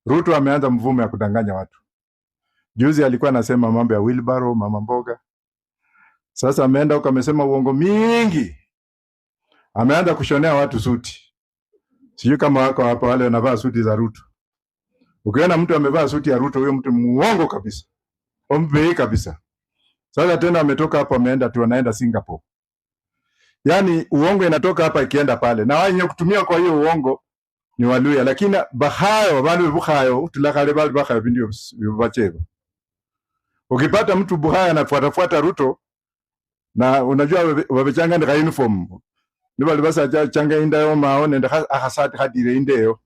Ruto ameanza mvumo ya kudanganya watu. Juzi alikuwa anasema mambo ya wheelbarrow, mama mboga. Sasa ameenda huko amesema uongo mingi. Ameanza kushonea watu suti. Sijui kama wako hapa wale wanavaa suti za Ruto. Ukiona mtu amevaa suti ya Ruto, huyo mtu muongo kabisa. Ombe kabisa. Sasa tena ametoka hapo ameenda tu anaenda Singapore. Yaani uongo inatoka hapa ikienda pale. Na wenye kutumia kwa hiyo uongo ni Waluya, lakini bahayo wale bukhayo tulakale bali bakhayo ndio bacheba. Ukipata mtu buhaya anafuata Ruto na unajua wabechanga ndika uniform. Nibali basa changa inda yo maone ndaka akasati hadire indeyo.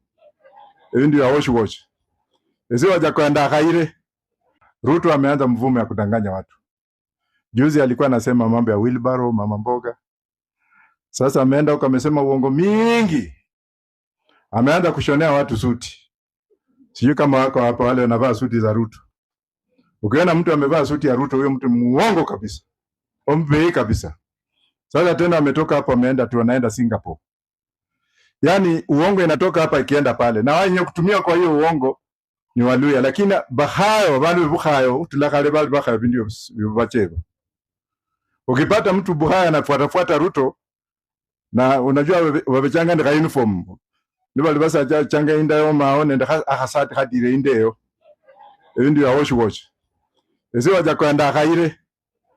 Ndio ya wash. Ezi waja kwenda khaire. Ruto ameanza mvumo ya kudanganya watu. Juzi alikuwa anasema mambo ya wheelbarrow, mama mboga. Sasa ameenda huko amesema uongo mingi. Ameanza kushonea watu suti. Sijui kama wako hapa wale wanavaa suti za Ruto. Ukiona mtu amevaa suti ya Ruto, huyo mtu muongo kabisa. Ombe kabisa. Sasa tena ametoka hapo ameenda tu anaenda Singapore. Yaani uongo inatoka hapa ikienda pale. Na wenye kutumia kwa hiyo uongo ni Waluya, lakini bahayo wale bukhayo tulakale bali bakhayo ndio bacheba. Ukipata mtu buhaya anafuata Ruto na unajua wabechanga ndika uniform. Nibali basa changa inda yo maone ndaka akasati hadire indeyo. Ndio ya wash. Ezi waja kwenda khaire.